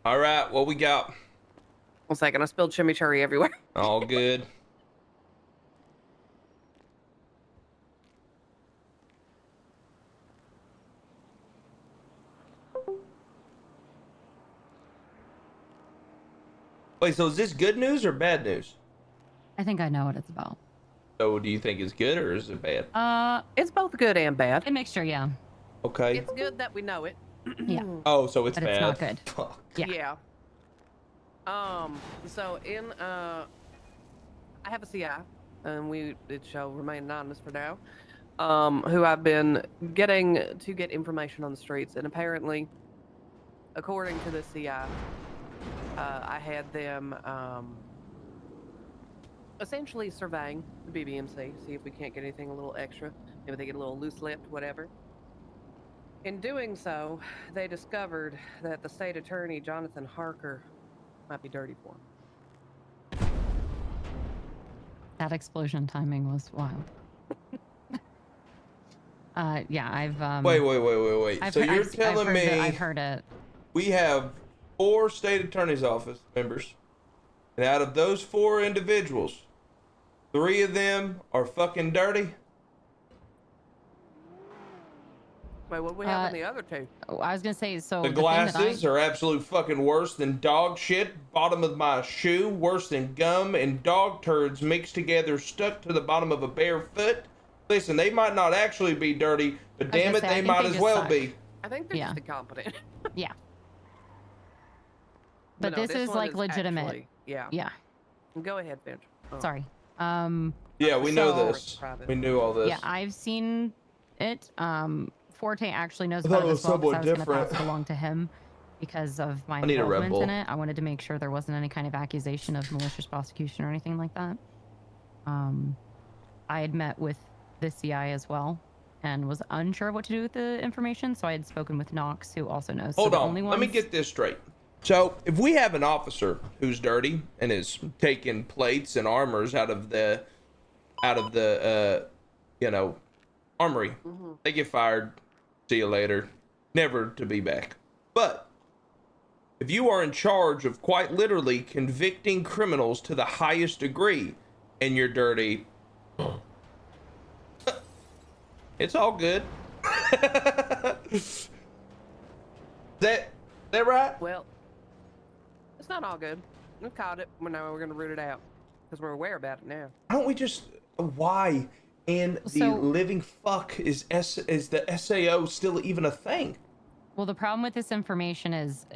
All right, what we got? 1 second, I spilled chimichurri everywhere. All good. Wait, so is this good news or bad news? I think I know what it's about. So do you think it's good or is it bad? It's both good and bad. A mixture, yeah. Okay. It's good that we know it. Yeah. Oh, so it's But bad. it's not good. Fuck. Yeah. So in I have a CI, and it shall remain anonymous for now. Who I've been getting to get information on the streets, and apparently, according to the CI, I had them essentially surveying the BBMC, see if we can't get anything a little extra. Maybe they get a little loose-lipped, whatever. In doing so, they discovered that the state attorney, Jonathan Harker, might be dirty for him. That explosion timing was wild. Yeah, I've Wait. I've So heard, you're telling me I've heard it. we have 4 state attorney's office members, and out of those 4 individuals, 3 of them are fucking dirty? Wait, what do we have in the other 2? I was gonna say, so The glasses are absolute fucking worse than dog shit. Bottom of my shoe, worse than gum and dog turds mixed together, stuck to the bottom of a bare foot. Listen, they might not actually be dirty, but damn it, they might as well be. I think they're just incompetent. Yeah. But But no, this is one like legitimate. actually- yeah. Yeah. Go ahead, Finch. Oh. Sorry. Yeah, we know So- this. We knew all this. Yeah, I've seen it. Forte actually knows I thought about it it was as well, 'cause somewhat I was going to different. pass it along to him because of my I need a Red involvement in Bull. it. I wanted to make sure there wasn't any kind of accusation of malicious prosecution or anything like that. I had met with the CI as well and was unsure what to do with the information, so I had spoken with Knox, who also knows. Hold so on, let me get this straight. So, if we have an officer who's dirty and is taking plates and armors out of the armory, they get fired. See you later. Never to be back. But if you are in charge of quite literally convicting criminals to the highest degree and you're dirty, it's all good. Is that right? Well, it's not all good. We've caught it. Now we're going to root it out because we're aware about it now. Don't we just why in the So- living fuck is the SAO still even a thing? Well, the problem with this information is,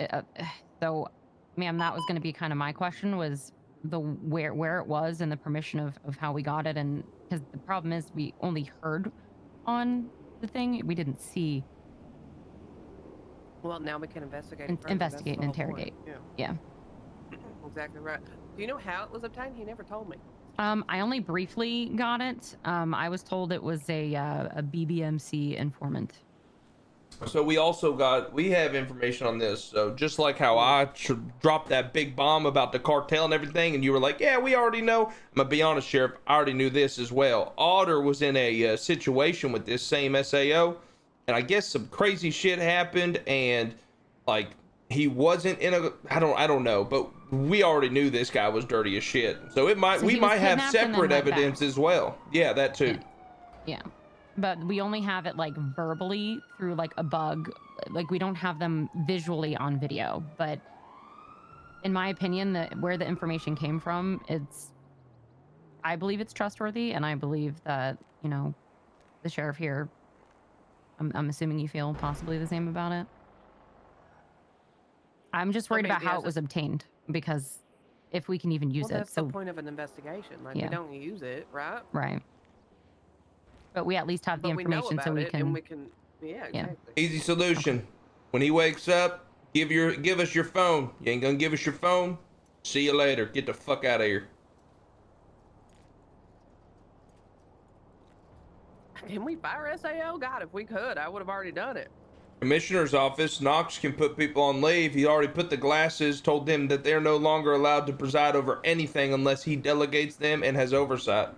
so, ma'am, that was going to be kind of my question, was the where it was and the permission of how we got it, and because the problem is we only heard on the thing, we didn't see. Well, now we can investigate. Further. Investigate and That's the whole interrogate. point. Yeah. Exactly right. Do you know how it was obtained? He never told me. I only briefly got it. I was told it was a BBMC informant. So we have information on this. So just like how I dropped that big bomb about the cartel and everything, and you were like, yeah, we already know. I'm gonna be honest, Sheriff, I already knew this as well. Otter was in a situation with this same SAO, and I guess some crazy shit happened, and like he wasn't in a, I don't know, but we already knew this guy was dirty as shit. So we might have separate evidence as well. Yeah, that too. Yeah. But we only have it like verbally through like a bug. Like we don't have them visually on video. But in my opinion, where the information came from, I believe it's trustworthy, and I believe that, you know, the sheriff here, I'm assuming you feel possibly the same about it. I'm just worried about how it was obtained, because if we can even use it. That's the point of an investigation. Like, we don't use it, right? Right. But we at least have the information, so we can. Yeah, exactly. Easy solution. Okay. When he wakes up, give us your phone. You ain't gonna give us your phone? See you later. Get the fuck out of here. Can we fire SAO? God, if we could, I would have already done it. Commissioner's office, Knox can put people on leave. He already put the glasses, told them that they're no longer allowed to preside over anything unless he delegates them and has oversight.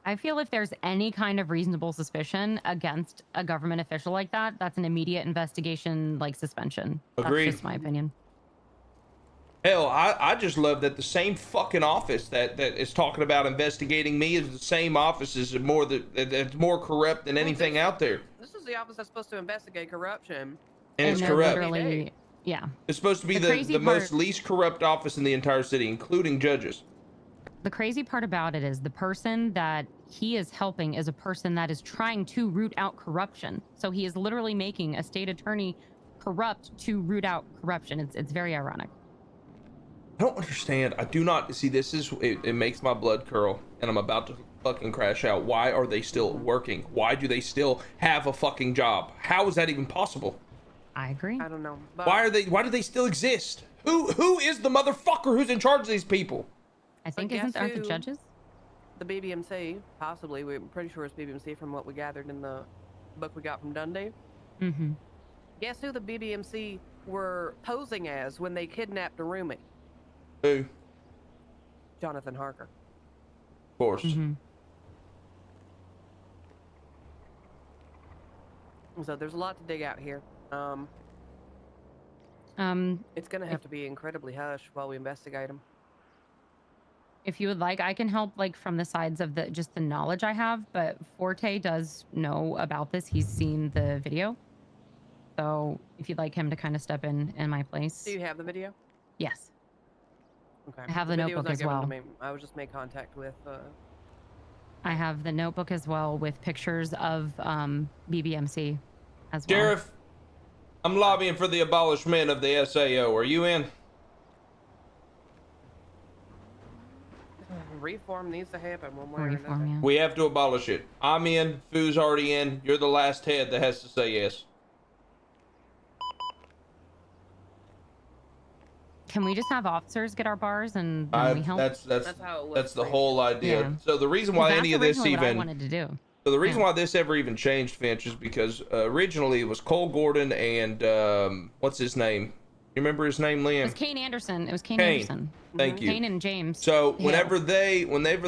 I feel if there's any kind of reasonable suspicion against a government official like that, that's an immediate investigation, like suspension. Agreed. That's just my opinion. Hell, I just love that the same fucking office that is talking about investigating me is the same office that's more corrupt than anything out there. This is the office that's supposed to investigate corruption. And it's they're corrupt. Literally, yeah. It's supposed to be The crazy the most part- least corrupt office in the entire city, including judges. The crazy part about it is the person that he is helping is a person that is trying to root out corruption. So he is literally making a state attorney corrupt to root out corruption. It's very ironic. I don't understand. I do not see. This is it makes my blood curl, and I'm about to fucking crash out. Why are they still working? Why do they still have a fucking job? How is that even possible? I agree. I don't know. But Why do they still exist? Who is the motherfucker who's in charge of these people? I think guess aren't the who- judges? the BBMC, possibly. We're pretty sure it's BBMC from what we gathered in the book we got from Dundee. Mm-hmm. Guess who the BBMC were posing as when they kidnapped a roomie? Who? Of Jonathan Harker. course. Mm-hmm. So there's a lot to dig out here. It's gonna have to be incredibly hush while we investigate them. If you would like, I can help like from the sides of just the knowledge I have, but Forte does know about this. He's seen the video. So if you'd like him to kind of step in my place. Do you have the video? Yes. Okay. I have the video's notebook not as given to well. me. I was just made contact with. I have the notebook as well with pictures of BBMC as well. Sheriff, I'm lobbying for the abolishment of the SAO. Are you in? Reform needs to happen one way or Reform, another. yeah. We have to abolish it. I'm in. Foo's already in. You're the last head that has to say yes. Can we just have officers get our bars and then we help? That's how it was that's the framed. whole idea. Yeah. So the reason 'Cause why that's any of this originally what I even wanted to do. so the reason yeah. why this ever even changed, Finch, is because originally it was Cole Gordon and what's his name? You remember his name, It Liam? was Kane Anderson. It was Kane, Kane. Anderson. Thank you. Kane and James. So Hill. whenever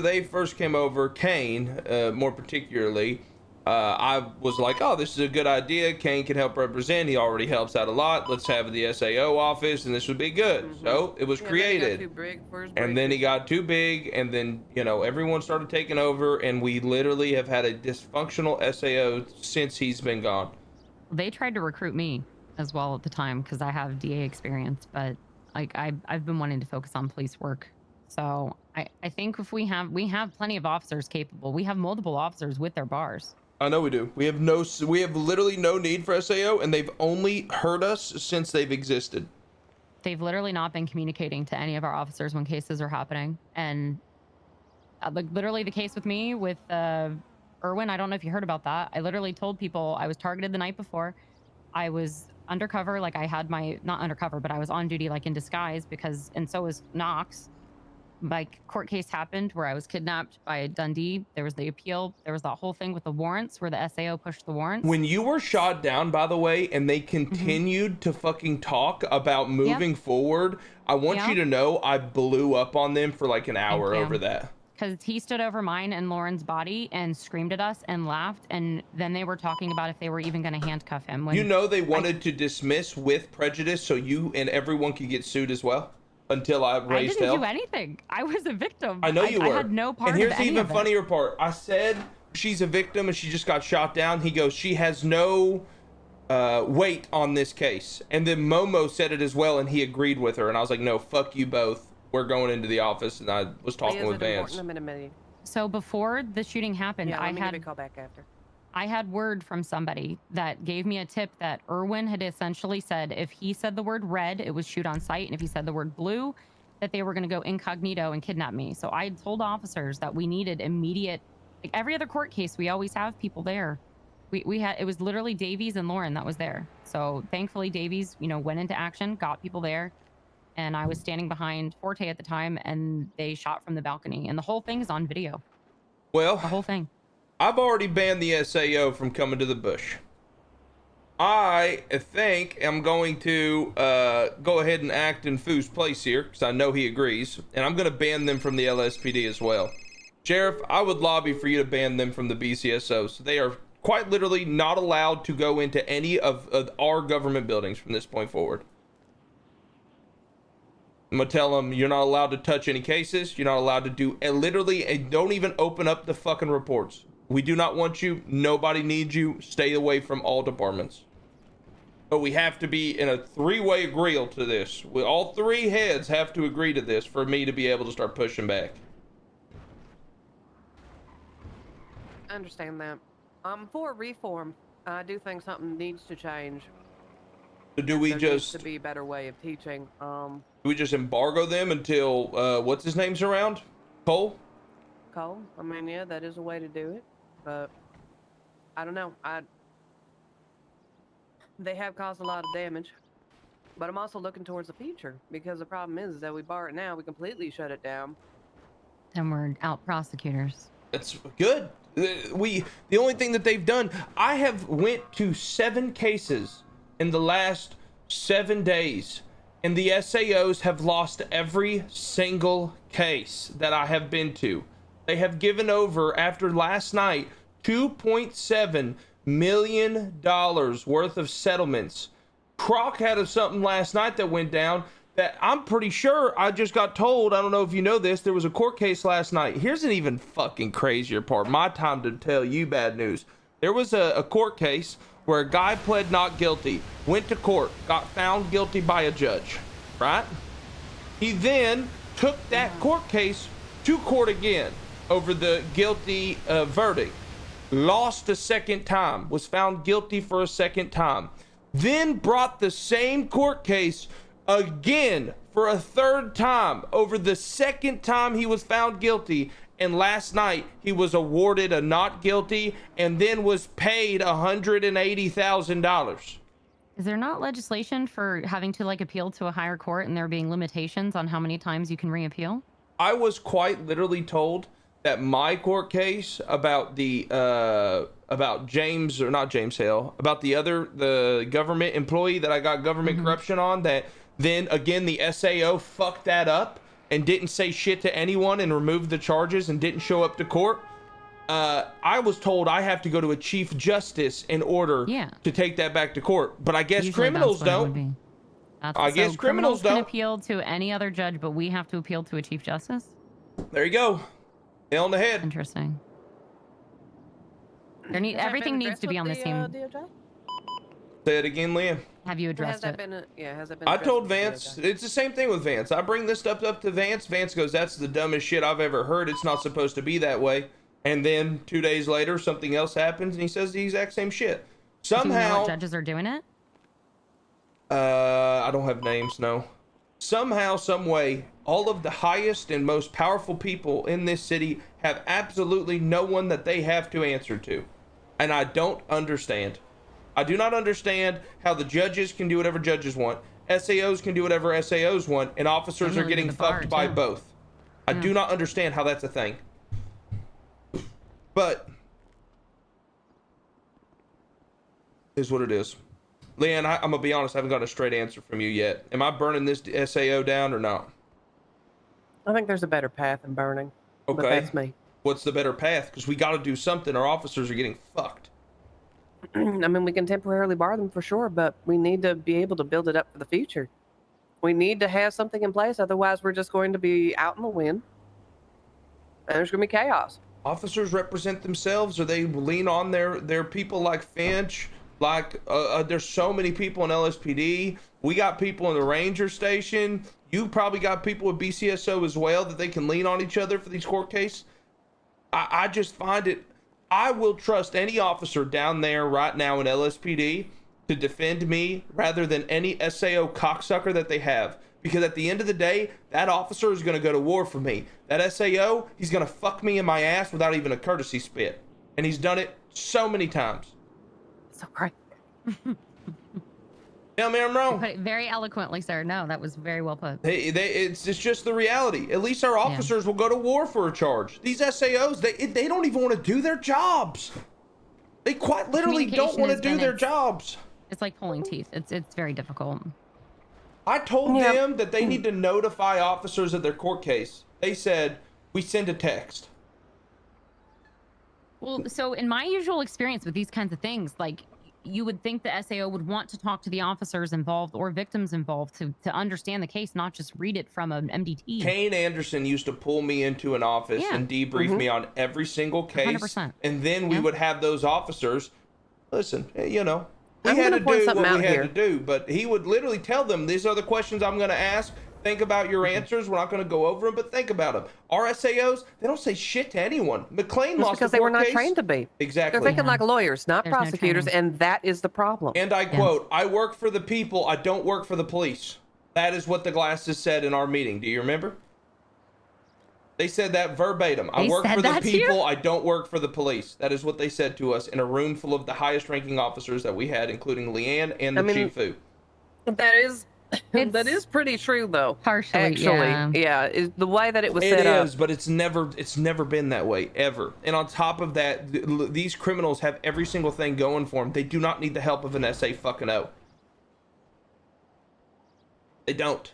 they first came over, Kane, more particularly, I was like, oh, this is a good idea. Kane can help represent. He already helps out a lot. Let's have the SAO office, and this would be good. So it was Yeah, then he got created. too big for his And then he britches. got too big, and then, you know, everyone started taking over, and we literally have had a dysfunctional SAO since he's been gone. They tried to recruit me as well at the time because I have DA experience, but like I've been wanting to focus on police work. So I think if we have plenty of officers capable. We have multiple officers with their bars. I know we do. We have literally no need for SAO, and they've only hurt us since they've existed. They've literally not been communicating to any of our officers when cases are happening. And like literally the case with me with Irwin, I don't know if you heard about that. I literally told people I was targeted the night before. I was undercover, like I had not undercover, but I was on duty like in disguise and so was Knox. My court case happened where I was kidnapped by Dundee. There was the appeal. There was that whole thing with the warrants where the SAO pushed the warrants. When you were shot down, by the way, and they continued to fucking talk about moving forward, I want you to know I blew up on them for like an hour you. over that. Because he stood over mine and Lauren's body and screamed at us and laughed. And then they were talking about if they were even going to handcuff him. When You know they wanted to dismiss with prejudice so you and everyone could get sued as well until I I raised didn't hell. do anything. I was a victim. I know you were. I had no part And here's of the any even of it. funnier part. I said she's a victim and she just got shot down. He goes, she has no weight on this case. And then Momo said it as well, and he agreed with her. And I was like, no, fuck you both. We're going into the office. And I was talking with Vance. So before the shooting happened, Yeah, I let me give you a had call back after. I had word from somebody that gave me a tip that Irwin had essentially said if he said the word red, it was shoot on sight, and if he said the word blue, that they were going to go incognito and kidnap me. So I told officers that we needed immediate, like every other court case, we always have people there. We had, it was literally Davies and Lauren that was there. So thankfully Davies, went into action, got people there, and I was standing behind Forte at the time, and they shot from the balcony, and the whole thing is on video. Well, The whole thing. I've already banned the SAO from coming to the bush. I think I'm going to go ahead and act in Foo's place here, because I know he agrees, and I'm going to ban them from the LSPD as well. Sheriff, I would lobby for you to ban them from the BCSO, so they are quite literally not allowed to go into any of our government buildings from this point forward. I'm gonna tell them you're not allowed to touch any cases. You're not allowed to do literally, and don't even open up the fucking reports. We do not want you. Nobody needs you. Stay away from all departments. But we have to be in a three-way agreeal to this. All three heads have to agree to this for me to be able to start pushing back. I understand that. For reform, I do think something needs to change. So do we There just needs to be a better way of teaching. do we just embargo them until what's his name's around? Cole? Cole, I mean, yeah, that is a way to do it, but I don't know. They have caused a lot of damage, but I'm also looking towards the future, because the problem is that we bar it now, we completely shut it down. Then we're out prosecutors. That's good. The only thing that they've done, I have went to 7 cases in the last 7 days, and the SAOs have lost every single case that I have been to. They have given over, after last night, $2.7 million worth of settlements. Croc had something last night that went down that I'm pretty sure I just got told. I don't know if you know this. There was a court case last night. Here's an even fucking crazier part. My time to tell you bad news. There was a court case where a guy pled not guilty, went to court, got found guilty by a judge, right? He then took that court case to court again over the guilty verdict. Lost a second time, was found guilty for a second time, then brought the same court case again for a third time over the second time he was found guilty, and last night he was awarded a not guilty and then was paid $180,000. Is there not legislation for having to like appeal to a higher court and there being limitations on how many times you can reappeal? I was quite literally told that my court case about the about James, or not James Hale, about the government employee that I got government corruption on, that then again the SAO fucked that up and didn't say shit to anyone and removed the charges and didn't show up to court. I was told I have to go to a chief justice in order to take that back to court, but I guess Usually criminals don't. I guess criminals can don't appeal to any other judge, but we have to appeal to a chief justice. There you go. Nail on the head. Interesting. Everything needs to be on the same. Say it again, Liam. Have you addressed it? Has that been I told addressed with the Vance, DOJ? it's the same thing with Vance. I bring this stuff up to Vance. Vance goes, "That's the dumbest shit I've ever heard. It's not supposed to be that way." And then 2 days later, something else happens, and he says the exact same shit. Somehow, do you know what judges are doing it? I don't have names. No. Somehow, some way, all of the highest and most powerful people in this city have absolutely no one that they have to answer to, and I don't understand. I do not understand how the judges can do whatever judges want, SAOs can do whatever SAOs want, and officers are getting fucked by both. I do not understand how that's a thing. But is what it is. Leanne, I'm gonna be honest, I haven't got a straight answer from you yet. Am I burning this SAO down or not? I think there's a better path than burning. Okay. But that's me. What's the better path? Because we got to do something. Our officers are getting fucked. I mean, we can temporarily bar them for sure, but we need to be able to build it up for the future. We need to have something in place, otherwise we're just going to be out in the wind, and there's going to be chaos. Officers represent themselves, or they lean on their people like Finch. Like, there's so many people in LSPD. We got people in the Ranger Station. You probably got people with BCSO as well that they can lean on each other for these court cases. I just find it, I will trust any officer down there right now in LSPD to defend me rather than any SAO cocksucker that they have. Because at the end of the day, that officer is going to go to war for me. That SAO, he's going to fuck me in my ass without even a courtesy spit. And he's done it so many times. So great. Tell me I'm wrong. Put it very eloquently, sir. No, that was very well put. It's just the reality. At least our officers will go to war for a charge. These SAOs, they don't even want to do their jobs. They quite literally don't want to do their jobs. It's like pulling teeth. It's very difficult. I told them that they need to notify officers of their court case. They said, we send a text. Well, so in my usual experience with these kinds of things, like, you would think the SAO would want to talk to the officers involved or victims involved to understand the case, not just read it from an MDT. Kane Anderson used to pull me into an office and debrief me on every single case. 100%. And then we would have those officers, listen, you know, we I'm had gonna to point do something what we out had here. to do, but he would literally tell them, these are the questions I'm going to ask. Think about your answers. We're not going to go over them, but think about them. Our SAOs, they don't say shit to anyone. McLean That's lost because a they were court not case. trained to be. Exactly. They're thinking like lawyers, not There's no prosecutors, training. and that is the problem. And I quote, I work for the people, I don't work for the police. That is what the glasses said in our meeting. Do you remember? They said that verbatim. I They work said for the that to you? people, I don't work for the police. That is what they said to us in a room full of the highest ranking officers that we had, including Leanne and the chief who. That is that It's is pretty true, though. partially, Actually, yeah, the way that it was It set up. is, but it's never been that way ever. And on top of that, these criminals have every single thing going for them. They do not need the help of an SA fucking O. They don't.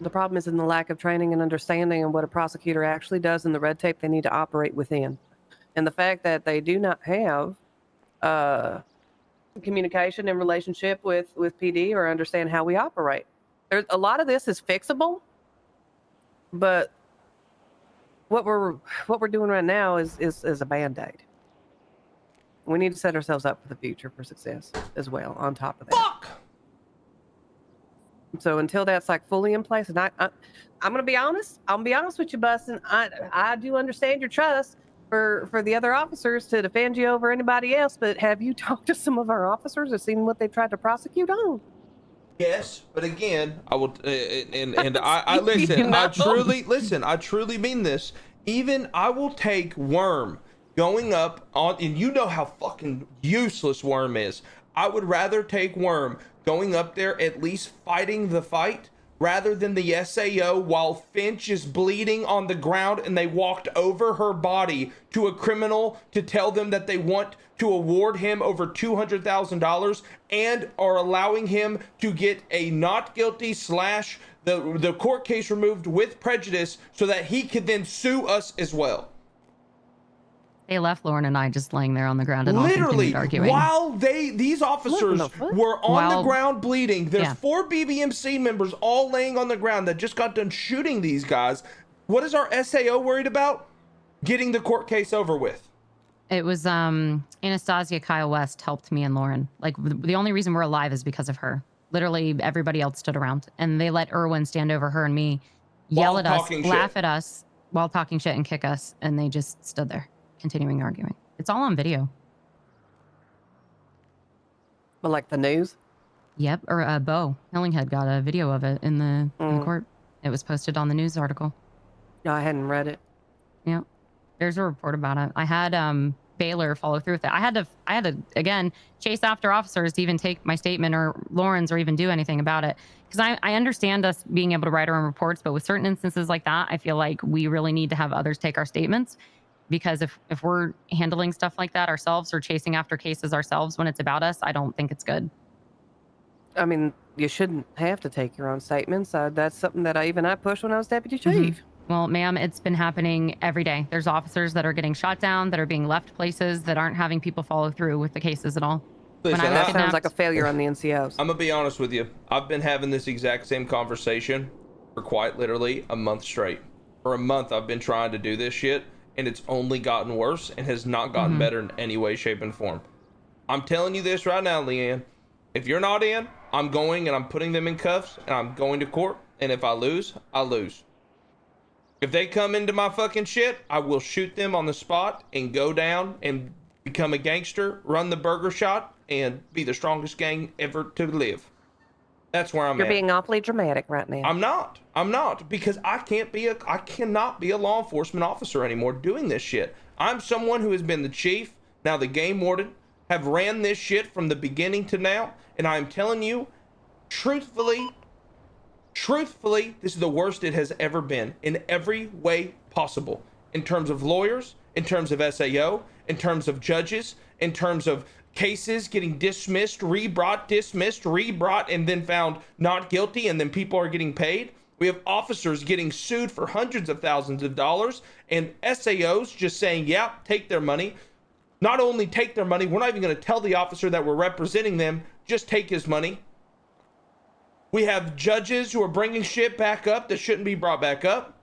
The problem is in the lack of training and understanding of what a prosecutor actually does and the red tape they need to operate within. And the fact that they do not have communication and relationship with PD or understand how we operate. There's a lot of this is fixable, but what we're doing right now is a band-aid. We need to set ourselves up for the future for success as well on top of that. Fuck! So until that's like fully in place, and I'm gonna be honest. I'm gonna be honest with you, Bustin. I do understand your trust for the other officers to defend you over anybody else. But have you talked to some of our officers and seen what they tried to prosecute on? Yes, but again, I will, and I listen. You know? I truly mean this. Even I will take Worm going up on, and you know how fucking useless Worm is. I would rather take Worm going up there, at least fighting the fight, rather than the SAO while Finch is bleeding on the ground and they walked over her body to a criminal to tell them that they want to award him over $200,000 and are allowing him to get a not guilty / the court case removed with prejudice so that he could then sue us as well. They left Lauren and I just laying there on the ground and all Literally, continued arguing. while these officers were on the ground bleeding, there's 4 BBMC members all laying on the ground that just got done shooting these guys. What is our SAO worried about? Getting the court case over with. It was Anastasia Kyle West helped me and Lauren. Like the only reason we're alive is because of her. Literally everybody else stood around and they let Irwin stand over her and me, yell at us, laugh at us while talking shit and kick us, and they just stood there continuing arguing. It's all on video. But like the news? Yep, or Bo Hillinghead got a video of it in the court. It was posted on the news article. No, I hadn't read it. Yeah, there's a report about it. I had Baylor follow through with it. I had to again chase after officers to even take my statement or Lauren's or even do anything about it, because I understand us being able to write our own reports, but with certain instances like that, I feel like we really need to have others take our statements, because if we're handling stuff like that ourselves or chasing after cases ourselves when it's about us, I don't think it's good. I mean, you shouldn't have to take your own statements. That's something that I pushed when I was deputy chief. Well, ma'am, it's been happening every day. There's officers that are getting shot down, that are being left places, that aren't having people follow through with the cases at all. Listen, That sounds like a failure on the NCOs. I'm gonna be honest with you. I've been having this exact same conversation for quite literally a month straight. For a month, I've been trying to do this shit, and it's only gotten worse and has not gotten better in any way, shape, and form. I'm telling you this right now, Leanne. If you're not in, I'm going and I'm putting them in cuffs and I'm going to court. And if I lose, I lose. If they come into my fucking shit, I will shoot them on the spot and go down and become a gangster, run the burger shot, and be the strongest gang ever to live. That's where I'm You're at. being awfully dramatic right now. I'm not, because I cannot be a law enforcement officer anymore doing this shit. I'm someone who has been the chief, now the game warden, have ran this shit from the beginning to now, and I'm telling you, truthfully, this is the worst it has ever been in every way possible. In terms of lawyers, in terms of SAO, in terms of judges, in terms of cases getting dismissed, rebrought, and then found not guilty, and then people are getting paid. We have officers getting sued for hundreds of thousands of dollars, and SAOs just saying, yeah, take their money. not only take their money, we're not even going to tell the officer that we're representing them, just take his money. We have judges who are bringing shit back up that shouldn't be brought back up.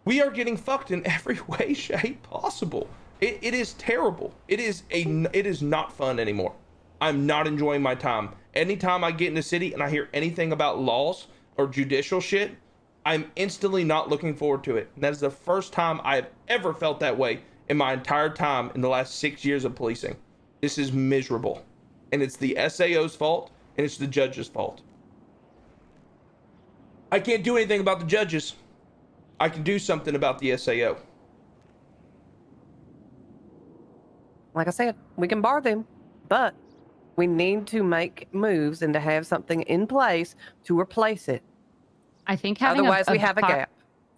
We are getting fucked in every way, shape possible. It is terrible. It is not fun anymore. I'm not enjoying my time. Anytime I get in the city and I hear anything about laws or judicial shit, I'm instantly not looking forward to it. And that is the first time I've ever felt that way in my entire time in the last 6 years of policing. This is miserable. And it's the SAO's fault and it's the judge's fault. I can't do anything about the judges. I can do something about the SAO. Like I said, we can bar them, but we need to make moves and to have something in place to replace it. I think having Otherwise, we have a gap.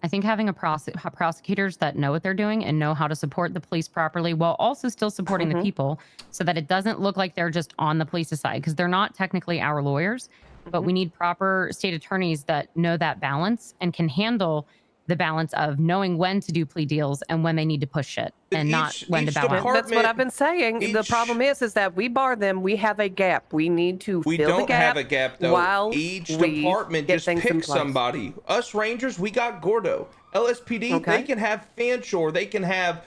I think having prosecutors that know what they're doing and know how to support the police properly while also still supporting the people so that it doesn't look like they're just on the police's side, because they're not technically our lawyers, but we need proper state attorneys that know that balance and can handle the balance of knowing when to do plea deals and when they need to push shit and not when to bow out. That's what I've been saying. The problem is that we bar them. We have a gap. We need to fill the gap. We don't have a gap, though. While each department just picks somebody. Us Rangers, we got Gordo. LSPD, they can have Fanshore. They can have,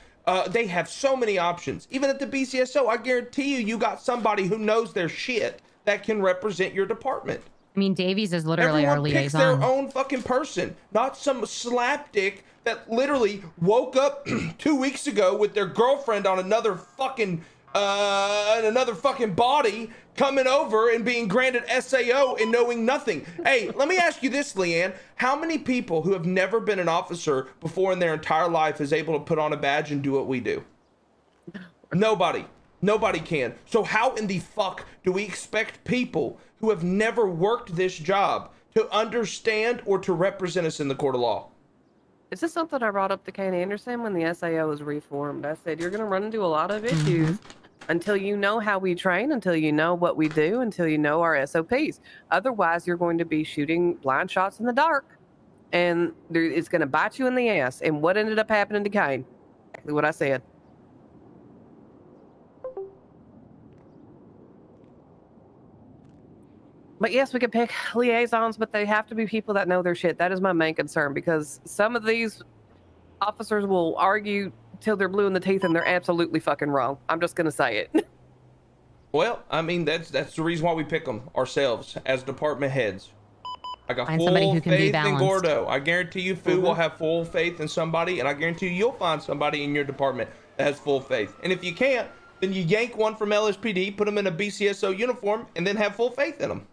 they have so many options. Even at the BCSO, I guarantee you got somebody who knows their shit that can represent your department. I mean, Davies is literally our liaison. Everyone picks their own fucking person, not some slapdick that literally woke up 2 weeks ago with their girlfriend on another fucking body, coming over and being granted SAO and knowing nothing. Hey, let me ask you this, Leanne. How many people who have never been an officer before in their entire life is able to put on a badge and do what we do? Nobody. Nobody can. So how in the fuck do we expect people who have never worked this job to understand or to represent us in the court of law? Is this something I brought up to Kane Anderson when the SAO was reformed? I said, you're going to run into a lot of issues until you know how we train, until you know what we do, until you know our SOPs. Otherwise, you're going to be shooting blind shots in the dark, and it's going to bite you in the ass. And what ended up happening to Kane? Exactly what I said. But yes, we could pick liaisons, but they have to be people that know their shit. That is my main concern, because some of these officers will argue till they're blue in the teeth and they're absolutely fucking wrong. I'm just going to say it. Well, I mean, that's the reason why we pick them ourselves as department heads. I got Find full somebody who can be faith in balanced. Gordo. I guarantee you Fu will have full faith in somebody, and I guarantee you'll find somebody in your department that has full faith. And if you can't, then you yank one from LSPD, put them in a BCSO uniform, and then have full faith in them.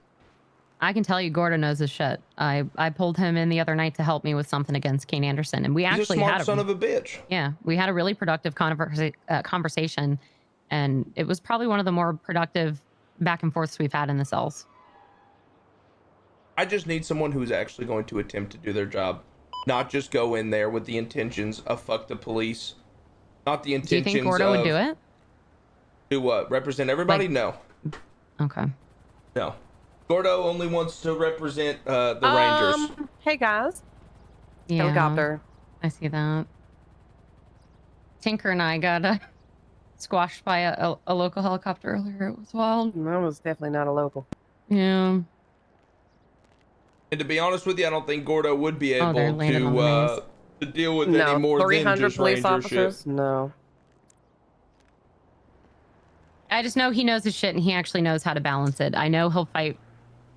I can tell you Gordo knows his shit. I pulled him in the other night to help me with something against Kane Anderson, and we He's actually a smart had son of a bitch. Yeah, we had a really productive conversation, and it was probably one of the more productive back and forths we've had in the cells. I just need someone who's actually going to attempt to do their job, not just go in there with the intentions of fuck the police, not the intentions. Do you think Gordo would do it? Do what? Represent everybody? Like, no. Okay. No. Gordo only wants to represent the Rangers. Hey guys. Yeah, Helicopter. I see that. Tinker and I got squashed by a local helicopter earlier. It was wild. That was definitely not a local. Yeah. And to be honest with you, I don't think Gordo would be able to deal with any more than 300 just police Ranger officers? shit. No. I just know he knows his shit and he actually knows how to balance it. I know he'll fight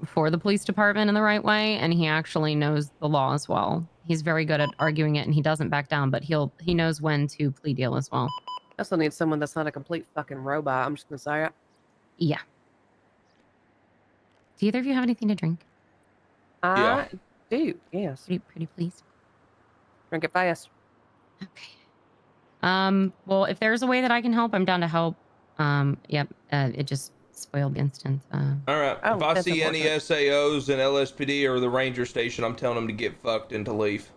for the police department in the right way, and he actually knows the law as well. He's very good at arguing it, and he doesn't back down, but he knows when to plea deal as well. I also need someone that's not a complete fucking robot. I'm just gonna say it. Yeah. Do either of you have anything to drink? I do, yes. Pretty please. Drink it fast. Okay. Well, if there's a way that I can help, I'm down to help. Yep. It just spoiled the instant. All right. If I see any SAOs in LSPD or the Ranger station, I'm telling them to get fucked and to leave.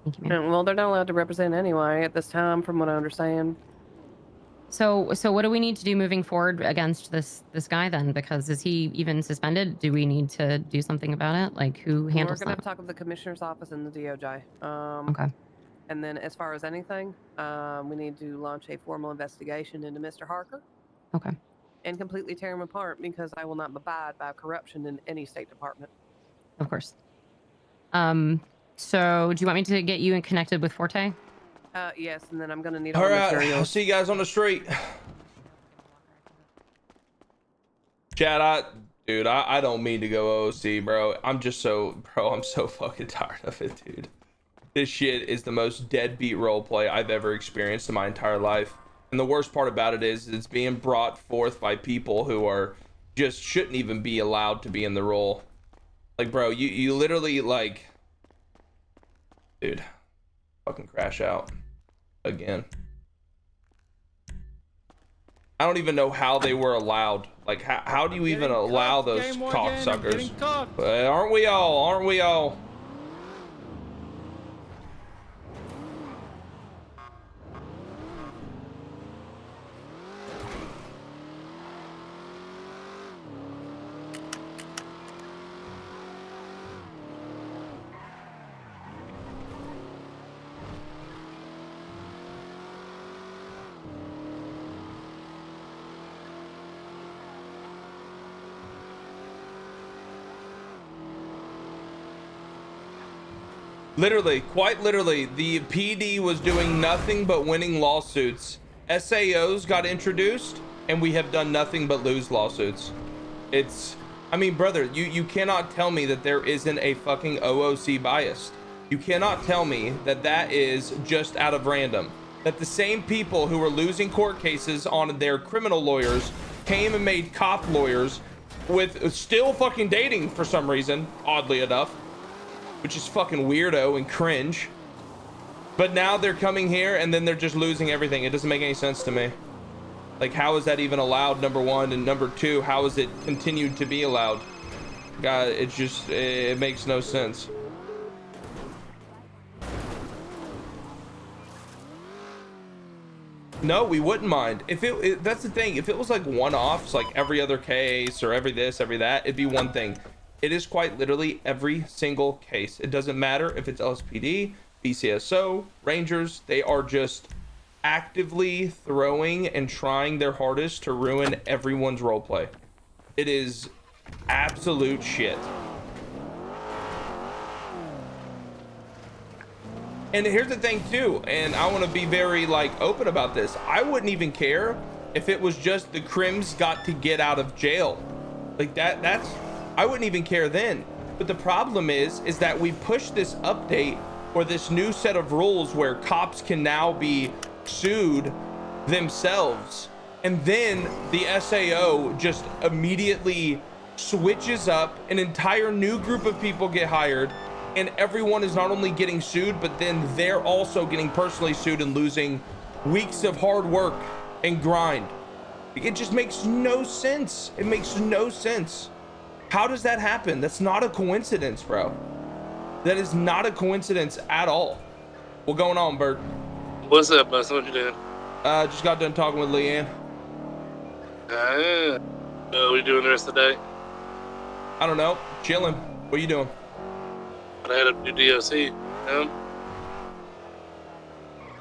Thank you, man. Well, they're not allowed to represent anyway at this time, from what I understand. So what do we need to do moving forward against this guy then? Because is he even suspended? Do we need to do something about it? Like, who handles that? We're gonna have to talk with the commissioner's office and the DOJ. Okay. And then as far as anything, we need to launch a formal investigation into Mr. Harker. Okay. And completely tear him apart because I will not abide by corruption in any state department. Of course. So do you want me to get you connected with Forte? Yes, and then I'm going to need All all the right, I'll materials. see you guys on the street. Chad, dude, I don't mean to go OC, bro. I'm so fucking tired of it, dude. This shit is the most deadbeat roleplay I've ever experienced in my entire life. And the worst part about it is it's being brought forth by people who are just shouldn't even be allowed to be in the role. Like, bro, you literally, like, dude, fucking crash out again. I don't even know how they were allowed. Like, how do you even allow those cocksuckers? Aren't we all? Aren't we all? Literally, quite literally, the PD was doing nothing but winning lawsuits. SAOs got introduced, and we have done nothing but lose lawsuits. I mean, brother, you cannot tell me that there isn't a fucking OOC bias. You cannot tell me that that is just out of random. That the same people who were losing court cases on their criminal lawyers came and made cop lawyers with still fucking dating for some reason, oddly enough. Which is fucking weirdo and cringe. But now they're coming here and then they're just losing everything. It doesn't make any sense to me. Like, how is that even allowed, number one? And number two, how is it continued to be allowed? God, it makes no sense. No, we wouldn't mind. If that's the thing, if it was like one-offs, like every other case or every this, every that, it'd be one thing. It is quite literally every single case. It doesn't matter if it's LSPD, BCSO, Rangers. They are just actively throwing and trying their hardest to ruin everyone's roleplay. It is absolute shit. And here's the thing too, and I want to be very like open about this. I wouldn't even care if it was just the Crims got to get out of jail. Like that's I wouldn't even care then. But the problem is that we push this update or this new set of rules where cops can now be sued themselves. And then the SAO just immediately switches up, an entire new group of people get hired, and everyone is not only getting sued, but then they're also getting personally sued and losing weeks of hard work and grind. It just makes no sense. It makes no sense. How does that happen? That's not a coincidence, bro. That is not a coincidence at all. What's going on, Bert? What's up, Bus? What you doing? Just got done talking with Leanne. What are you doing the rest of the day? I don't know. Chilling. What are you doing? I had to do DOC.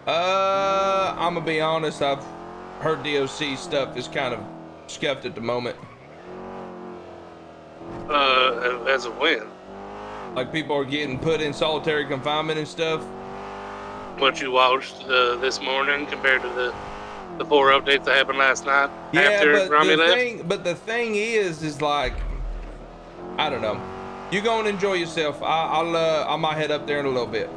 I'm gonna be honest. I've heard DOC stuff is kind of scuffed at the moment. As of when? Like people are getting put in solitary confinement and stuff. What you watched this morning compared to the 4 updates that happened last night? Yeah, after but the thing is like, I don't know. You go and enjoy yourself. I might head up there in a little bit.